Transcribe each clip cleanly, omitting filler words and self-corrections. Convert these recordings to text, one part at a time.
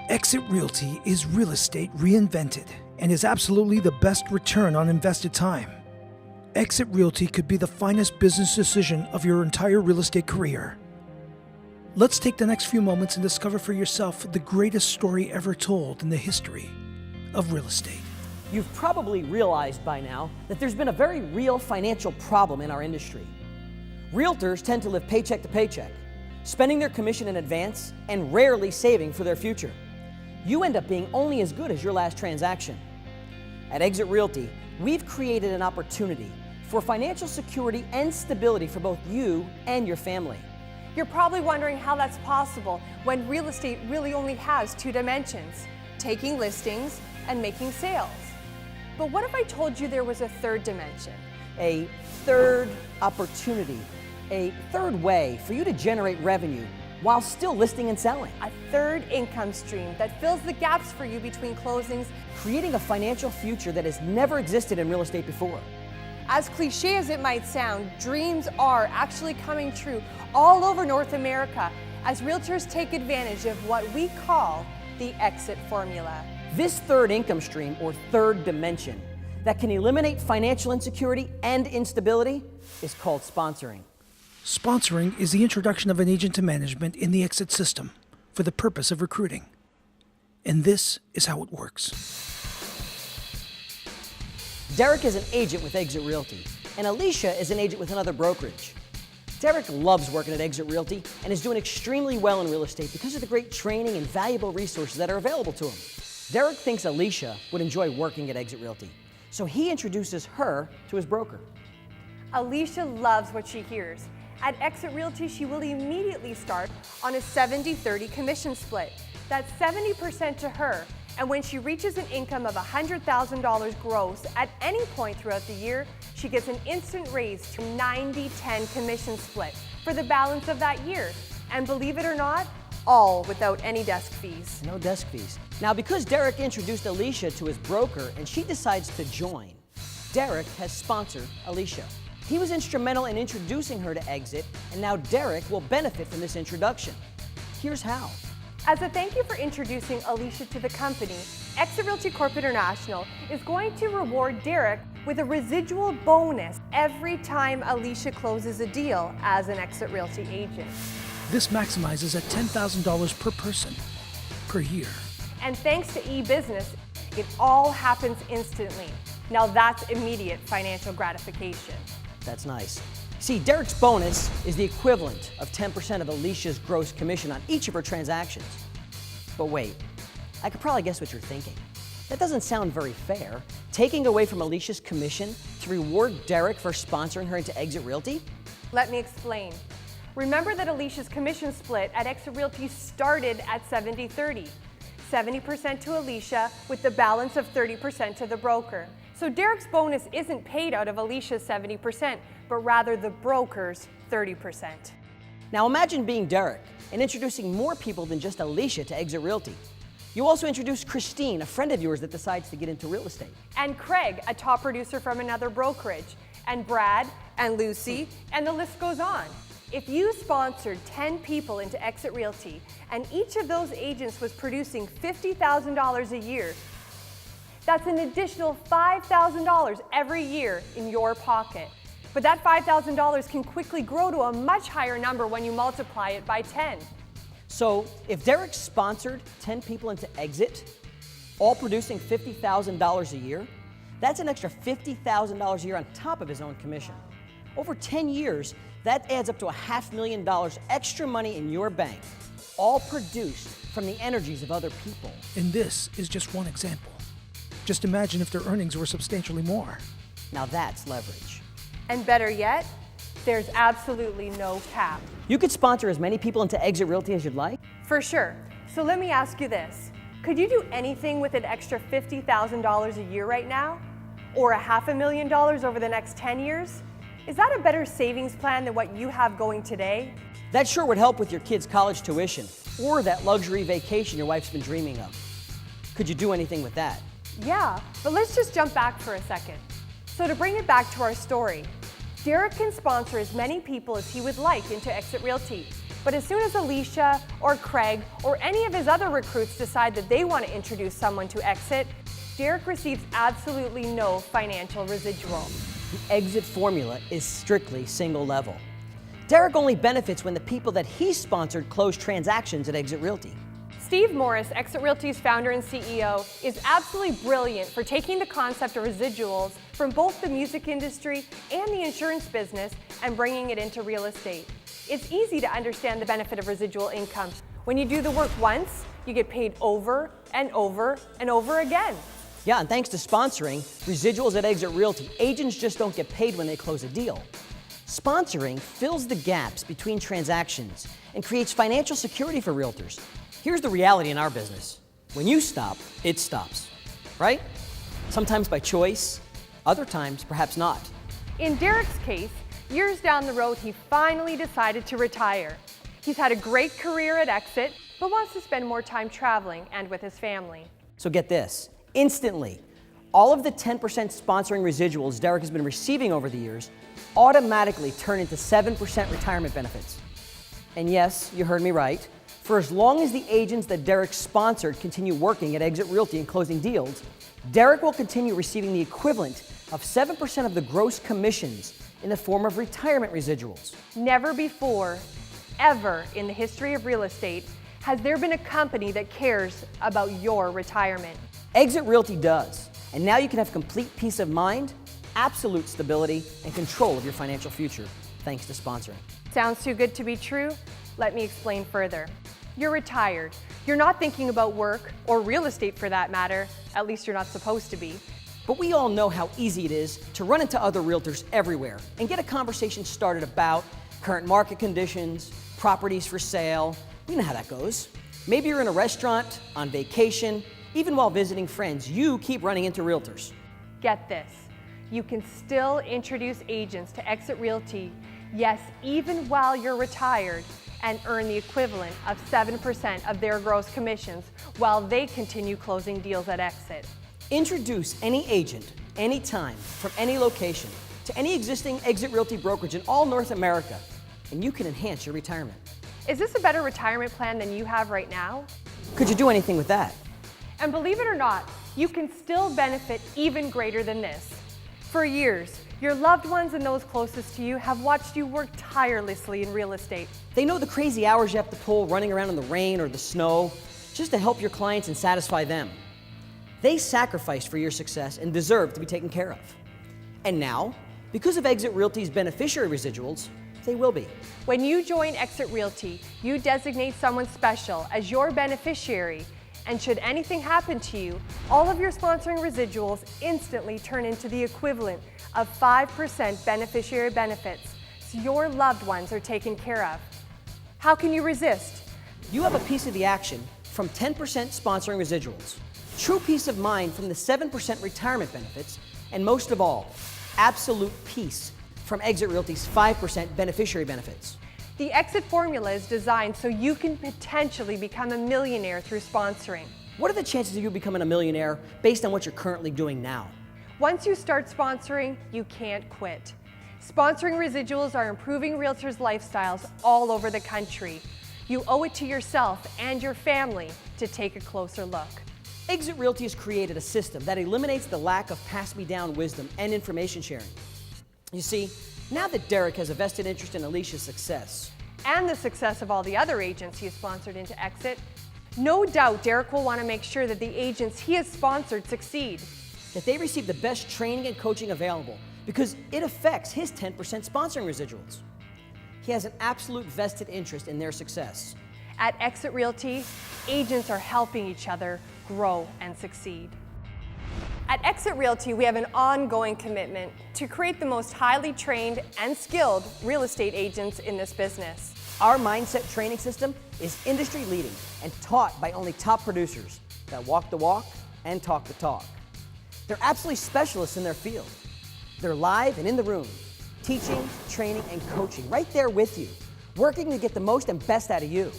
EXIT Realty is real estate reinvented and is absolutely the best return on invested time. EXIT Realty could be the finest business decision of your entire real estate career. Let's take the next few moments and discover for yourself the greatest story ever told in the history of real estate. You've probably realized by now that there's been a very real financial problem in our industry. Realtors tend to live paycheck to paycheck, spending their commission in advance and rarely saving for their future. You end up being only as good as your last transaction. At EXIT Realty, we've created an opportunity for financial security and stability for both you and your family. You're probably wondering how that's possible when real estate really only has two dimensions, taking listings and making sales. But what if I told you there was a third dimension? A third opportunity, a third way for you to generate revenue while still listing and selling. A third income stream that fills the gaps for you between closings, Creating a financial future that has never existed in real estate before. as cliche as it might sound, dreams are actually coming true all over North America as realtors take advantage of what we call the exit formula. This third income stream, or third dimension, that can eliminate financial insecurity and instability is called sponsoring. Sponsoring is the introduction of an agent to management in the EXIT system for the purpose of recruiting. And this is how it works. Derek is an agent with EXIT Realty, and Alicia is an agent with another brokerage. Derek loves working at EXIT Realty and is doing extremely well in real estate because of the great training and valuable resources that are available to him. Derek thinks Alicia would enjoy working at EXIT Realty, so he introduces her to his broker. Alicia loves what she hears. At EXIT Realty, she will immediately start on a 70-30 commission split. That's 70% to her, and when she reaches an income of $100,000 gross at any point throughout the year, she gets an instant raise to 90-10 commission split for the balance of that year. And believe it or not, all without any desk fees. No desk fees. Now, because Derek introduced Alicia to his broker and she decides to join, Derek has sponsored Alicia. He was instrumental in introducing her to EXIT, and now Derek will benefit from this introduction. Here's how. As a thank you for introducing Alicia to the company, EXIT Realty Corp International is going to reward Derek with a residual bonus every time Alicia closes a deal as an EXIT Realty agent. This maximizes at $10,000 per person per year. And thanks to e-business, it all happens instantly. Now that's immediate financial gratification. That's nice. See, Derek's bonus is the equivalent of 10% of Alicia's gross commission on each of her transactions. But wait, I could probably guess what you're thinking. That doesn't sound very fair. Taking away from Alicia's commission to reward Derek for sponsoring her into EXIT Realty? Let me explain. Remember that Alicia's commission split at EXIT Realty started at 70-30. 70% to Alicia with the balance of 30% to the broker. So Derek's bonus isn't paid out of Alicia's 70%, but rather the broker's 30%. Now imagine being Derek and introducing more people than just Alicia to EXIT Realty. You also introduce Christine, a friend of yours that decides to get into real estate. And Craig, a top producer from another brokerage. And Brad, and Lucy, and the list goes on. If you sponsored 10 people into EXIT Realty, and each of those agents was producing $50,000 a year, that's an additional $5,000 every year in your pocket. But that $5,000 can quickly grow to a much higher number when you multiply it by 10. So if Derek sponsored 10 people into EXIT, all producing $50,000 a year, that's an extra $50,000 a year on top of his own commission. Over 10 years, that adds up to $500,000 extra money in your bank, all produced from the energies of other people. And this is just one example. Just imagine if their earnings were substantially more. Now that's leverage. And better yet, there's absolutely no cap. You could sponsor as many people into EXIT Realty as you'd like. For sure. So let me ask you this. Could you do anything with an extra $50,000 a year right now? Or $500,000 over the next 10 years? Is that a better savings plan than what you have going today? That sure would help with your kids' college tuition or that luxury vacation your wife's been dreaming of. Could you do anything with that? Yeah, but let's just jump back for a second. So to bring it back to our story, Derek can sponsor as many people as he would like into EXIT Realty. But as soon as Alicia or Craig or any of his other recruits decide that they want to introduce someone to EXIT, Derek receives absolutely no financial residual. The exit formula is strictly single level. Derek only benefits when the people that he sponsored close transactions at EXIT Realty. Steve Morris, EXIT Realty's founder and CEO, is absolutely brilliant for taking the concept of residuals from both the music industry and the insurance business and bringing it into real estate. It's easy to understand the benefit of residual income. When you do the work once, you get paid over and over and over again. Yeah, and thanks to sponsoring residuals at EXIT Realty, agents just don't get paid when they close a deal. Sponsoring fills the gaps between transactions and creates financial security for realtors. Here's the reality in our business. When you stop, it stops, right? Sometimes by choice, other times perhaps not. In Derek's case, years down the road, he finally decided to retire. He's had a great career at EXIT, but wants to spend more time traveling and with his family. So get this, instantly, all of the 10% sponsoring residuals Derek has been receiving over the years automatically turn into 7% retirement benefits. And yes, you heard me right. For as long as the agents that Derek sponsored continue working at EXIT Realty and closing deals, Derek will continue receiving the equivalent of 7% of the gross commissions in the form of retirement residuals. Never before, ever in the history of real estate, has there been a company that cares about your retirement. EXIT Realty does, and now you can have complete peace of mind, absolute stability, and control of your financial future, thanks to sponsoring. Sounds too good to be true? Let me explain further. You're retired. You're not thinking about work, or real estate for that matter. At least you're not supposed to be. But we all know how easy it is to run into other realtors everywhere and get a conversation started about current market conditions, properties for sale. You know how that goes. Maybe you're in a restaurant, on vacation, even while visiting friends, you keep running into realtors. Get this. You can still introduce agents to EXIT Realty, yes, even while you're retired, and earn the equivalent of 7% of their gross commissions while they continue closing deals at EXIT. Introduce any agent, anytime, from any location, to any existing EXIT Realty brokerage in all North America, and you can enhance your retirement. Is this a better retirement plan than you have right now? Could you do anything with that? And believe it or not, you can still benefit even greater than this. For years, your loved ones and those closest to you have watched you work tirelessly in real estate. They know the crazy hours you have to pull running around in the rain or the snow just to help your clients and satisfy them. They sacrificed for your success and deserve to be taken care of. And now, because of EXIT Realty's beneficiary residuals, they will be. When you join EXIT Realty, you designate someone special as your beneficiary, and should anything happen to you, all of your sponsoring residuals instantly turn into the equivalent of 5% beneficiary benefits, so your loved ones are taken care of. How can you resist? You have a piece of the action from 10% sponsoring residuals, true peace of mind from the 7% retirement benefits, and most of all, absolute peace from EXIT Realty's 5% beneficiary benefits. The EXIT formula is designed so you can potentially become a millionaire through sponsoring. What are the chances of you becoming a millionaire based on what you're currently doing now? Once you start sponsoring, you can't quit. Sponsoring residuals are improving realtors' lifestyles all over the country. You owe it to yourself and your family to take a closer look. EXIT Realty has created a system that eliminates the lack of pass-me-down wisdom and information sharing. You see, now that Derek has a vested interest in Alicia's success, and the success of all the other agents he has sponsored into EXIT, no doubt Derek will want to make sure that the agents he has sponsored succeed. that they receive the best training and coaching available because it affects his 10% sponsoring residuals. He has an absolute vested interest in their success. At EXIT Realty, agents are helping each other grow and succeed. At EXIT Realty, we have an ongoing commitment to create the most highly trained and skilled real estate agents in this business. Our mindset training system is industry leading and taught by only top producers that walk the walk and talk the talk. They're absolutely specialists in their field. They're live and in the room, teaching, training, and coaching right there with you, working to get the most and best out of you.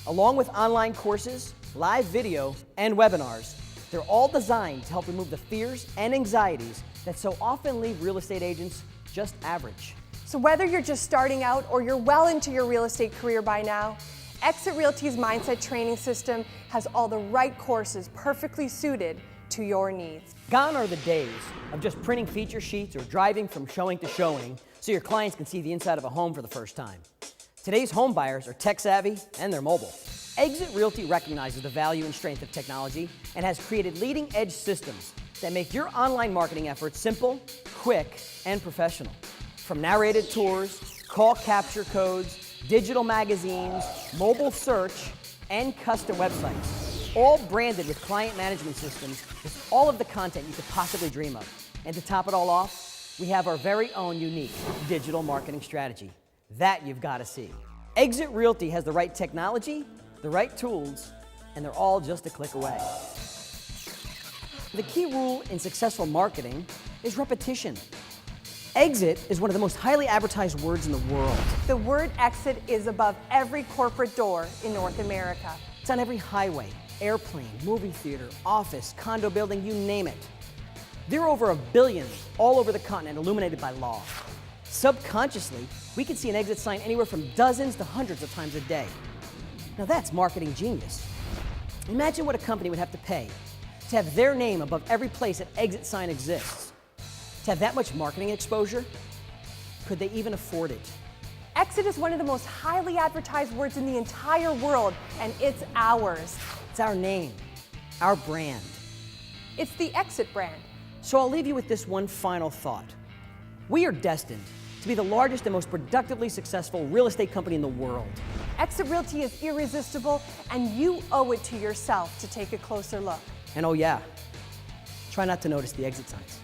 Along with online courses, live video, and webinars, they're all designed to help remove the fears and anxieties that so often leave real estate agents just average. So whether you're just starting out or you're well into your real estate career by now, EXIT Realty's Mindset Training System has all the right courses perfectly suited to your needs. Gone are the days of just printing feature sheets or driving from showing to showing so your clients can see the inside of a home for the first time. Today's home buyers are tech savvy and they're mobile. EXIT Realty recognizes the value and strength of technology and has created leading edge systems that make your online marketing efforts simple, quick, and professional. From narrated tours, call capture codes, digital magazines, mobile search, and custom websites, all branded with client management systems with all of the content you could possibly dream of. And to top it all off, we have our very own unique digital marketing strategy. That you've got to see. EXIT Realty has the right technology, the right tools, and they're all just a click away. The key rule in successful marketing is repetition. Exit is one of the most highly advertised words in the world. The word exit is above every corporate door in North America. It's on every highway, airplane, movie theater, office, condo building, you name it. There are over 1 billion all over the continent illuminated by law. Subconsciously, we can see an exit sign anywhere from dozens to hundreds of times a day. Now that's marketing genius. Imagine what a company would have to pay to have their name above every place an exit sign exists. To have that much marketing exposure? Could they even afford it? Exit is one of the most highly advertised words in the entire world, and it's ours. It's our name, our brand. It's the Exit brand. So I'll leave you with this one final thought. We are destined to be the largest and most productively successful real estate company in the world. EXIT Realty is irresistible, and you owe it to yourself to take a closer look. And oh yeah, try not to notice the exit signs.